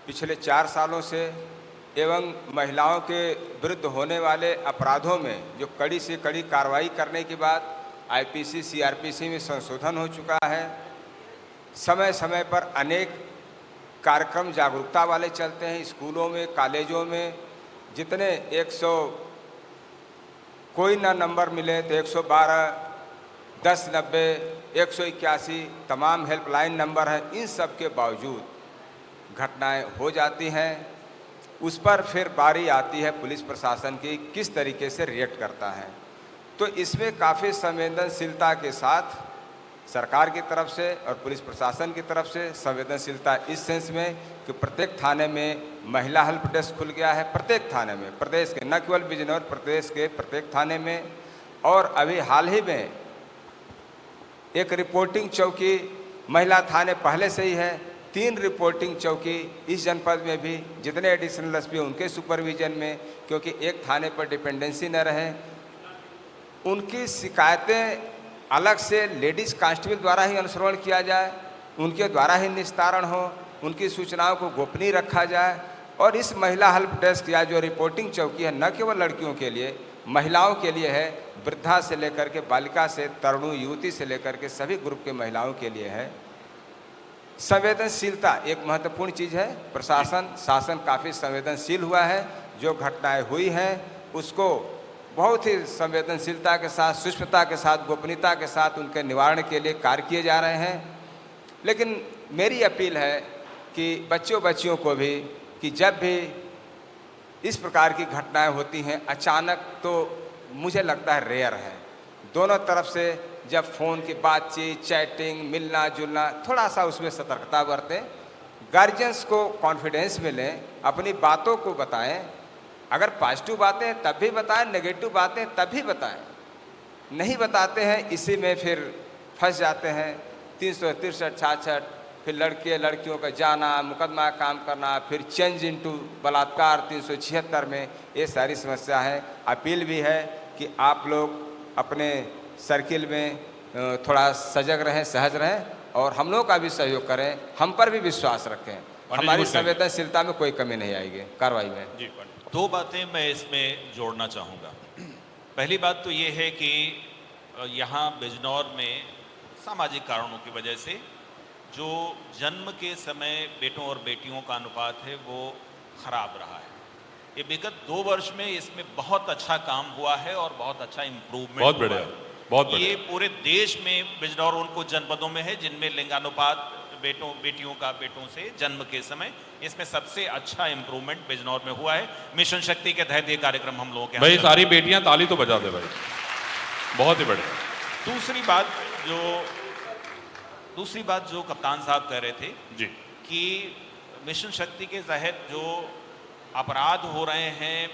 पिछले 4 सालों से एवं महिलाओं के विरुद्ध होने वाले अपराधों में जो कड़ी से कड़ी कार्रवाई करने के बाद आईपीसी सीआरपीसी में संशोधन हो चुका है। समय समय पर अनेक कार्यक्रम जागरूकता वाले चलते हैं, स्कूलों में, कॉलेजों में। जितने 100 कोई ना नंबर मिले तो 112, 1090, 181 तमाम हेल्पलाइन नंबर हैं। इन सब के बावजूद घटनाएं हो जाती हैं। उस पर फिर बारी आती है पुलिस प्रशासन की किस तरीके से रिएक्ट करता है। तो इसमें काफ़ी संवेदनशीलता के साथ सरकार की तरफ से और पुलिस प्रशासन की तरफ से संवेदनशीलता इस सेंस में कि प्रत्येक थाने में महिला हेल्प डेस्क खुल गया है, प्रत्येक थाने में, प्रदेश के, न केवल बिजनौर, प्रदेश के प्रत्येक थाने में। और अभी हाल ही में एक रिपोर्टिंग चौकी महिला थाने पहले से ही है, 3 रिपोर्टिंग चौकी इस जनपद में भी, जितने एडिशनल एसपी उनके सुपरविजन में, क्योंकि एक थाने पर डिपेंडेंसी न रहे। उनकी शिकायतें अलग से लेडीज़ कांस्टेबल द्वारा ही अनुश्रवण किया जाए, उनके द्वारा ही निस्तारण हो, उनकी सूचनाओं को गोपनीय रखा जाए। और इस महिला हेल्प डेस्क या जो रिपोर्टिंग चौकी है, न केवल लड़कियों के लिए, महिलाओं के लिए है, वृद्धा से लेकर के बालिका से, तरुणी युवती से लेकर के सभी ग्रुप के महिलाओं के लिए है। संवेदनशीलता एक महत्वपूर्ण चीज़ है। प्रशासन, शासन काफ़ी संवेदनशील हुआ है। जो घटनाएं हुई हैं उसको बहुत ही संवेदनशीलता के साथ, सूक्ष्मता के साथ, गोपनीयता के साथ उनके निवारण के लिए कार्य किए जा रहे हैं। लेकिन मेरी अपील है कि बच्चियों को भी कि जब भी इस प्रकार की घटनाएं होती हैं अचानक, तो मुझे लगता है रेयर है, दोनों तरफ से जब फ़ोन की बातचीत, चैटिंग, मिलना जुलना, थोड़ा सा उसमें सतर्कता बरतें। गार्जियंस को कॉन्फिडेंस में लें, अपनी बातों को बताएं। अगर पॉजिटिव बातें तब भी बताएं, नेगेटिव बातें तब भी बताएं। नहीं बताते हैं, इसी में फिर फंस जाते हैं। 363, 66, फिर लड़के लड़कियों का जाना, मुकदमा काम करना, फिर चेंज इनटू बलात्कार 376 में, ये सारी समस्या है। अपील भी है कि आप लोग अपने सर्किल में थोड़ा सजग रहें, सहज रहें और हम लोग का भी सहयोग करें, हम पर भी विश्वास रखें। हमारी संवेदनशीलता में कोई कमी नहीं आएगी कार्रवाई में। जी, 2 बातें मैं इसमें जोड़ना चाहूँगा। पहली बात तो ये है कि यहाँ बिजनौर में सामाजिक कारणों की वजह से जो जन्म के समय बेटों और बेटियों का अनुपात है वो खराब रहा है। ये विगत 2 वर्ष में इसमें बहुत अच्छा काम हुआ है और बहुत अच्छा इम्प्रूवमेंट बहुत हुआ बढ़िया, है। बहुत बढ़िया। ये पूरे देश में बिजनौर उन कुछ जनपदों में है जिनमें लिंगानुपात बेटियों का बेटों से जन्म के समय, इसमें सबसे अच्छा इम्प्रूवमेंट बिजनौर में हुआ है। मिशन शक्ति के तहत ये कार्यक्रम हम लोगों के भाई सारी बेटियां ताली तो बजा दे भाई, बहुत ही बढ़िया। दूसरी बात जो कप्तान साहब कह रहे थे जी, कि मिशन शक्ति के तहत जो अपराध हो रहे हैं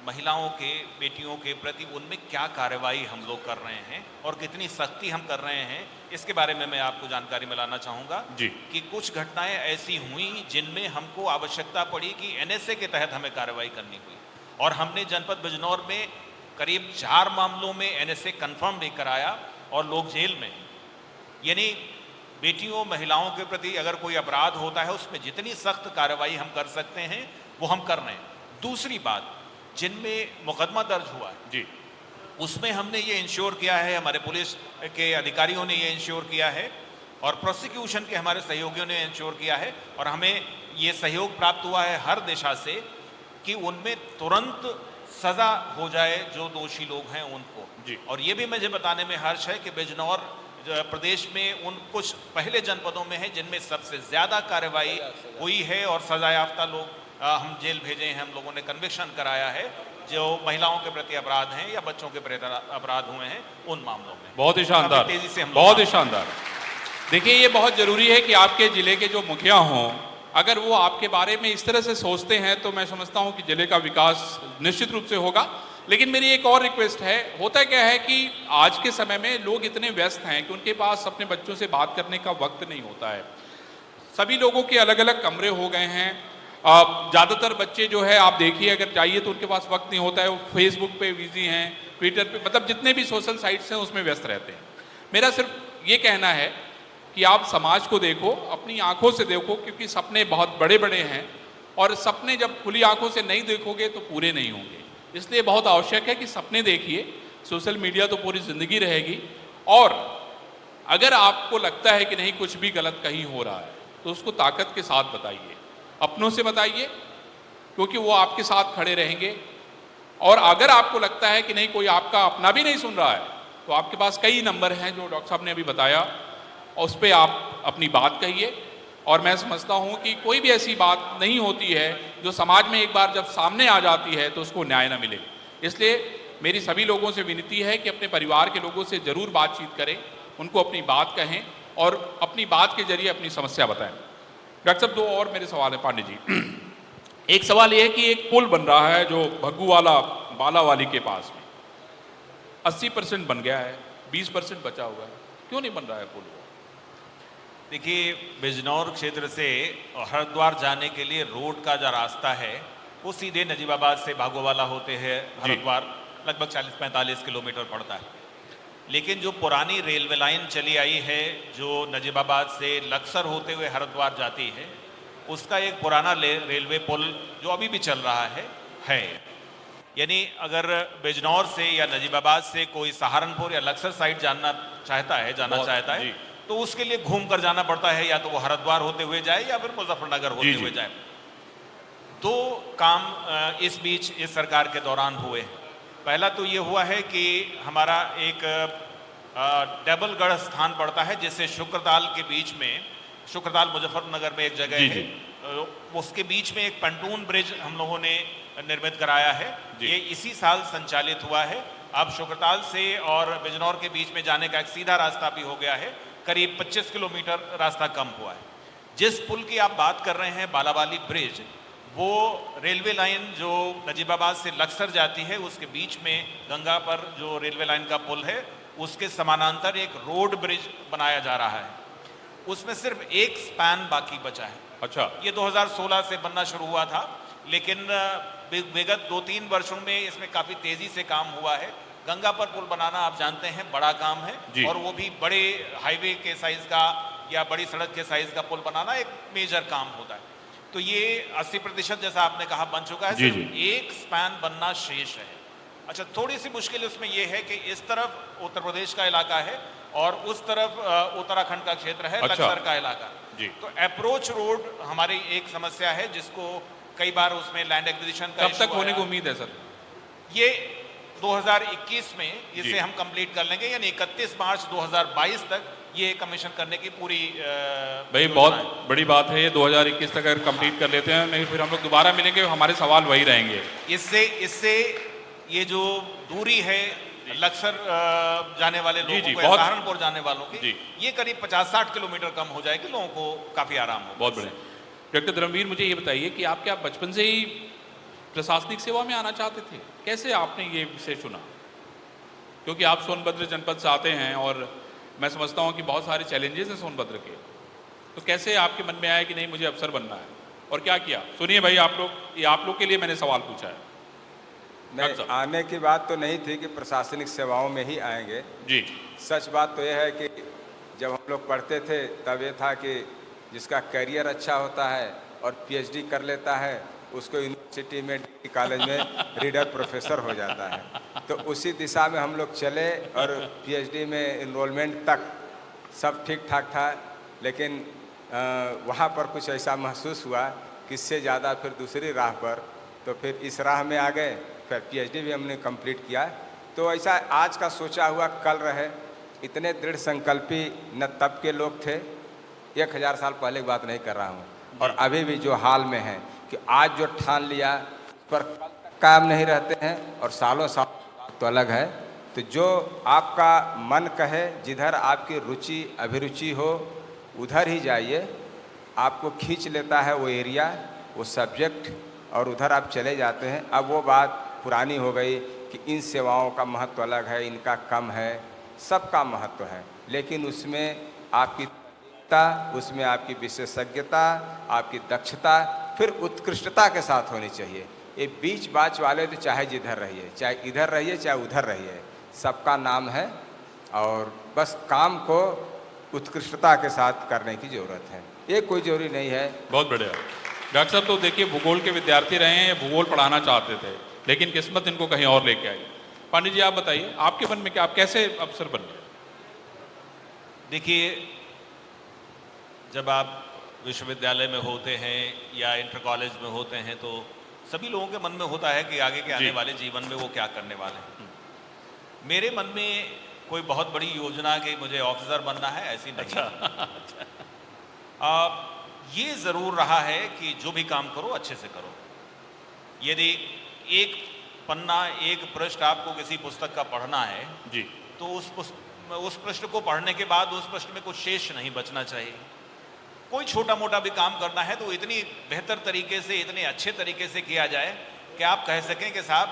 महिलाओं के, बेटियों के प्रति, उनमें क्या कार्रवाई हम लोग कर रहे हैं और कितनी सख्ती हम कर रहे हैं, इसके बारे में मैं आपको जानकारी में लाना चाहूँगा जी। कि कुछ घटनाएं ऐसी हुई जिनमें हमको आवश्यकता पड़ी कि एनएसए के तहत हमें कार्रवाई करनी हुई और हमने जनपद बिजनौर में करीब 4 मामलों में एनएसए कंफर्म नहीं कराया और लोग जेल में। यानी बेटियों, महिलाओं के प्रति अगर कोई अपराध होता है उसमें जितनी सख्त कार्रवाई हम कर सकते हैं वो हम कर रहे हैं। दूसरी बात, जिनमें मुकदमा दर्ज हुआ है जी, उसमें हमने ये इंश्योर किया है, हमारे पुलिस के अधिकारियों ने ये इंश्योर किया है और प्रोसिक्यूशन के हमारे सहयोगियों ने इंश्योर किया है और हमें ये सहयोग प्राप्त हुआ है हर दिशा से कि उनमें तुरंत सजा हो जाए जो दोषी लोग हैं उनको जी। और ये भी मुझे बताने में हर्ष है कि बिजनौर प्रदेश में उन कुछ पहले जनपदों में है जिनमें सबसे ज़्यादा कार्रवाई हुई है और सजा याफ्ता लोग हम जेल भेजे हैं, हम लोगों ने कन्विक्शन कराया है जो महिलाओं के प्रति अपराध हैं या बच्चों के प्रति अपराध हुए हैं उन मामलों में। बहुत ही शानदार, तेजी से हम बहुत ही शानदार। देखिए, ये बहुत जरूरी है कि आपके जिले के जो मुखिया हों, अगर वो आपके बारे में इस तरह से सोचते हैं तो मैं समझता हूँ कि जिले का विकास निश्चित रूप से होगा। लेकिन मेरी एक और रिक्वेस्ट है, होता क्या है कि आज के समय में लोग इतने व्यस्त हैं कि उनके पास अपने बच्चों से बात करने का वक्त नहीं होता है। सभी लोगों के अलग अलग कमरे हो गए हैं। ज़्यादातर बच्चे जो है आप देखिए, अगर जाइए तो उनके पास वक्त नहीं होता है, वो फेसबुक पे बिजी हैं, ट्विटर पे, मतलब जितने भी सोशल साइट्स हैं उसमें व्यस्त रहते हैं। मेरा सिर्फ ये कहना है कि आप समाज को देखो, अपनी आंखों से देखो, क्योंकि सपने बहुत बड़े बड़े हैं और सपने जब खुली आंखों से नहीं देखोगे तो पूरे नहीं होंगे। इसलिए बहुत आवश्यक है कि सपने देखिए। सोशल मीडिया तो पूरी ज़िंदगी रहेगी, और अगर आपको लगता है कि नहीं कुछ भी गलत कहीं हो रहा है तो उसको ताकत के साथ बताइए, अपनों से बताइए, क्योंकि वो आपके साथ खड़े रहेंगे। और अगर आपको लगता है कि नहीं कोई आपका अपना भी नहीं सुन रहा है तो आपके पास कई नंबर हैं जो डॉक्टर साहब ने अभी बताया, और उस पर आप अपनी बात कहिए। और मैं समझता हूँ कि कोई भी ऐसी बात नहीं होती है जो समाज में एक बार जब सामने आ जाती है तो उसको न्याय न मिले। इसलिए मेरी सभी लोगों से विनती है कि अपने परिवार के लोगों से ज़रूर बातचीत करें, उनको अपनी बात कहें और अपनी बात के जरिए अपनी समस्या बताएं। डॉक्टर साहब, दो और मेरे सवाल हैं पांडे जी। एक सवाल ये है कि एक पुल बन रहा है जो भग्गूवाला बालावाली के पास में 80% बन गया है, 20% बचा हुआ है, क्यों नहीं बन रहा है पुल? देखिए, बिजनौर क्षेत्र से हरिद्वार जाने के लिए रोड का जो रास्ता है वो सीधे नजीबाबाद से भागोवाला होते हैं हरिद्वार, लगभग 40-45 किलोमीटर पड़ता है। लेकिन जो पुरानी रेलवे लाइन चली आई है जो नजीबाबाद से लक्सर होते हुए हरिद्वार जाती है, उसका एक पुराना रेलवे पुल जो अभी भी चल रहा है। यानी अगर बिजनौर से या नजीबाबाद से कोई सहारनपुर या लक्सर साइड जाना चाहता है तो उसके लिए घूम कर जाना पड़ता है, या तो वो हरिद्वार होते हुए जाए या फिर मुजफ्फरनगर होते हुए जाए। दो काम इस बीच इस सरकार के दौरान हुए। पहला तो ये हुआ है कि हमारा एक डबलगढ़ स्थान पड़ता है जिससे शुक्रताल के बीच में, शुक्रताल मुजफ्फरनगर में एक जगह है, उसके बीच में एक पंटून ब्रिज हम लोगों ने निर्मित कराया है। ये इसी साल संचालित हुआ है। अब शुक्रताल से और बिजनौर के बीच में जाने का एक सीधा रास्ता भी हो गया है, करीब 25 किलोमीटर रास्ता कम हुआ है। जिस पुल की आप बात कर रहे हैं, बालावाली ब्रिज, वो रेलवे लाइन जो नजीबाबाद से लक्सर जाती है उसके बीच में गंगा पर जो रेलवे लाइन का पुल है उसके समानांतर एक रोड ब्रिज बनाया जा रहा है। उसमें सिर्फ एक स्पैन बाकी बचा है। अच्छा। ये 2016 से बनना शुरू हुआ था, लेकिन विगत 2-3 वर्षों में इसमें काफ़ी तेज़ी से काम हुआ है। गंगा पर पुल बनाना आप जानते हैं बड़ा काम है, और वो भी बड़े हाईवे के साइज़ का या बड़ी सड़क के साइज़ का पुल बनाना एक मेजर काम होता है। तो ये 80% जैसा आपने कहा बन चुका है, सिर्फ एक स्पैन बनना शेष है। अच्छा, थोड़ी सी मुश्किल उसमें ये है कि इस तरफ उत्तर प्रदेश का इलाका है और उस तरफ उत्तराखंड का क्षेत्र है, लक्सर का इलाका। तो अप्रोच रोड हमारी एक समस्या है जिसको कई बार उसमें लैंड एक्विजिशन का कब तक होने को उम्मीद है सर? ये 2021 में इसे हम कंप्लीट कर लेंगे, यानी 31 मार्च 2022 तक ये कमीशन करने की पूरी भाई बहुत बड़ी बात है ये। 2021 तक अगर कंप्लीट कर लेते हैं, नहीं फिर हम लोग दोबारा मिलेंगे, हमारे सवाल वही रहेंगे। इससे ये जो दूरी है लक्सर जाने वाले लोगों को, सहारनपुर जाने वालों की, ये करीब 50-60 किलोमीटर कम हो जाएगी, लोगों को काफी आराम हो। बहुत बढ़िया। डॉक्टर धर्मवीर, मुझे ये बताइए कि आप क्या बचपन से ही प्रशासनिक सेवा में आना चाहते थे? कैसे आपने ये विषय चुना? क्योंकि आप सोनभद्र जनपद से आते हैं और मैं समझता हूँ कि बहुत सारे चैलेंजेस हैं सोनभद्र के, तो कैसे आपके मन में आया कि नहीं मुझे अफसर बनना है, और क्या किया? सुनिए भाई, आप लोग के लिए मैंने सवाल पूछा है। नहीं, आने की बात तो नहीं थी कि प्रशासनिक सेवाओं में ही आएंगे जी। सच बात तो यह है कि जब हम लोग पढ़ते थे तब ये था कि जिसका करियर अच्छा होता है और पीएचडी कर लेता है उसको यूनिवर्सिटी में, कॉलेज में रीडर प्रोफेसर हो जाता है। तो उसी दिशा में हम लोग चले और पीएचडी में इनरोलमेंट तक सब ठीक ठाक था, लेकिन वहाँ पर कुछ ऐसा महसूस हुआ कि इससे ज़्यादा फिर दूसरी राह पर, तो फिर इस राह में आ गए। फिर पीएचडी भी हमने कंप्लीट किया। तो ऐसा आज का सोचा हुआ कल रहे। इतने दृढ़ संकल्पी न तब के लोग थे, 1000 साल पहले की बात नहीं कर रहा हूँ, और अभी भी जो हाल में है कि आज जो ठान लिया पर कल तक कायम नहीं रहते हैं, और सालों साल तो अलग है। तो जो आपका मन कहे, जिधर आपकी रुचि अभिरुचि हो उधर ही जाइए। आपको खींच लेता है वो एरिया, वो सब्जेक्ट, और उधर आप चले जाते हैं। अब वो बात पुरानी हो गई कि इन सेवाओं का महत्व अलग है, इनका कम है, सबका महत्व है, लेकिन उसमें आपकी उसमें आपकी विशेषज्ञता, आपकी दक्षता, फिर उत्कृष्टता के साथ होनी चाहिए। ये बीच बाच वाले तो चाहे जिधर रहिए, चाहे इधर रहिए, चाहे उधर रहिए, सबका नाम है और बस काम को उत्कृष्टता के साथ करने की ज़रूरत है। ये कोई जरूरी नहीं है। बहुत बढ़िया डॉक्टर साहब। तो देखिए, भूगोल के विद्यार्थी रहे हैं, भूगोल पढ़ाना चाहते थे, लेकिन किस्मत इनको कहीं और लेके आई। पांडे जी, आप बताइए, आपके मन में क्या, आप कैसे अफसर बन गए? देखिए, जब आप विश्वविद्यालय में होते हैं या इंटर कॉलेज में होते हैं तो सभी लोगों के मन में होता है कि आगे के आने वाले जीवन में वो क्या करने वाले हैं। मेरे मन में कोई बहुत बड़ी योजना कि मुझे ऑफिसर बनना है, ऐसी नहीं। ये ज़रूर रहा है कि जो भी काम करो अच्छे से करो। यदि एक पन्ना, एक पृष्ठ आपको किसी पुस्तक का पढ़ना है जी, तो उस पृष्ठ को पढ़ने के बाद उस पृष्ठ में कुछ शेष नहीं बचना चाहिए। कोई छोटा मोटा भी काम करना है तो इतनी बेहतर तरीके से, इतने अच्छे तरीके से किया जाए कि आप कह सकें कि साहब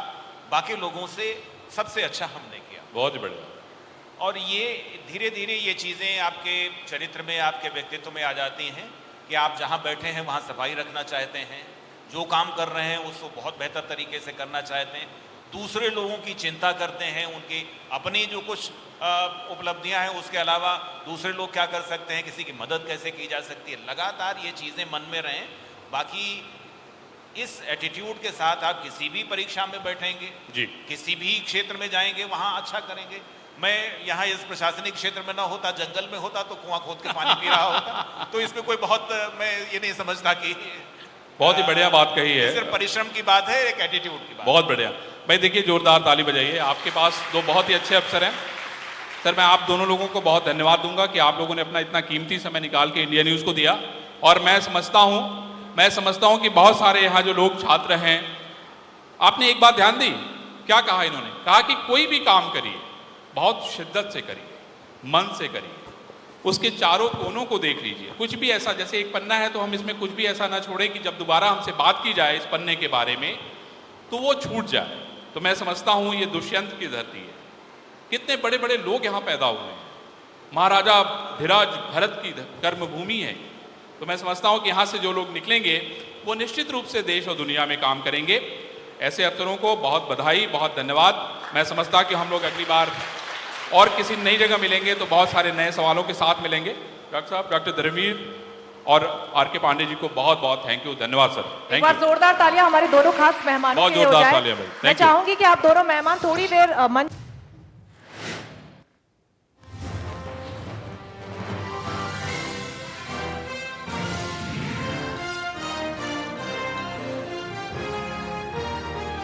बाकी लोगों से सबसे अच्छा हमने किया। बहुत ही बढ़िया। और ये धीरे धीरे ये चीज़ें आपके चरित्र में, आपके व्यक्तित्व में आ जाती हैं कि आप जहाँ बैठे हैं वहाँ सफाई रखना चाहते हैं, जो काम कर रहे हैं उसको बहुत बेहतर तरीके से करना चाहते हैं, दूसरे लोगों की चिंता करते हैं, उनकी अपनी जो कुछ उपलब्धियां हैं उसके अलावा दूसरे लोग क्या कर सकते हैं, किसी की मदद कैसे की जा सकती है। लगातार ये चीज़ें मन में रहें। बाकी इस एटीट्यूड के साथ आप किसी भी परीक्षा में बैठेंगे जी, किसी भी क्षेत्र में जाएंगे वहाँ अच्छा करेंगे। मैं यहाँ इस प्रशासनिक क्षेत्र में ना होता, जंगल में होता तो कुआं खोद के पानी पी रहा होता। तो इसमें कोई बहुत मैं ये नहीं समझता कि बहुत ही बढ़िया बात कही है। सिर्फ परिश्रम की बात है, एक एटीट्यूड की बात। बहुत बढ़िया भाई, देखिए जोरदार ताली बजाइए। आपके पास दो बहुत ही अच्छे अफसर हैं। सर, मैं आप दोनों लोगों को बहुत धन्यवाद दूंगा कि आप लोगों ने अपना इतना कीमती समय निकाल के इंडिया न्यूज़ को दिया। और मैं समझता हूं कि बहुत सारे यहाँ जो लोग छात्र हैं, आपने एक बात ध्यान दी, क्या कहा इन्होंने? कहा कि कोई भी काम करिए बहुत शिद्दत से करिए, मन से करिए, उसके चारों कोनों को देख लीजिए। कुछ भी ऐसा, जैसे एक पन्ना है तो हम इसमें कुछ भी ऐसा ना छोड़े कि जब दोबारा हमसे बात की जाए इस पन्ने के बारे में तो वो छूट जाए। तो मैं समझता हूँ ये दुष्यंत की धरती है। कितने बड़े बड़े लोग यहाँ पैदा हुए हैं, महाराजा धीराज भरत की कर्मभूमि है। तो मैं समझता हूँ कि यहाँ से जो लोग निकलेंगे वो निश्चित रूप से देश और दुनिया में काम करेंगे। ऐसे अफसरों को बहुत बधाई, बहुत धन्यवाद। मैं समझता कि हम लोग अगली बार और किसी नई जगह मिलेंगे तो बहुत सारे नए सवालों के साथ मिलेंगे। डॉक्टर साहब, डॉक्टर धर्मवीर और आर.के. पांडे जी को बहुत बहुत थैंक यू, धन्यवाद सर। एक बार जोरदार तालियां हमारे दोनों खास मेहमानों के लिए हो जाए। मैं चाहूंगी कि आप दोनों मेहमान थोड़ी देर मंच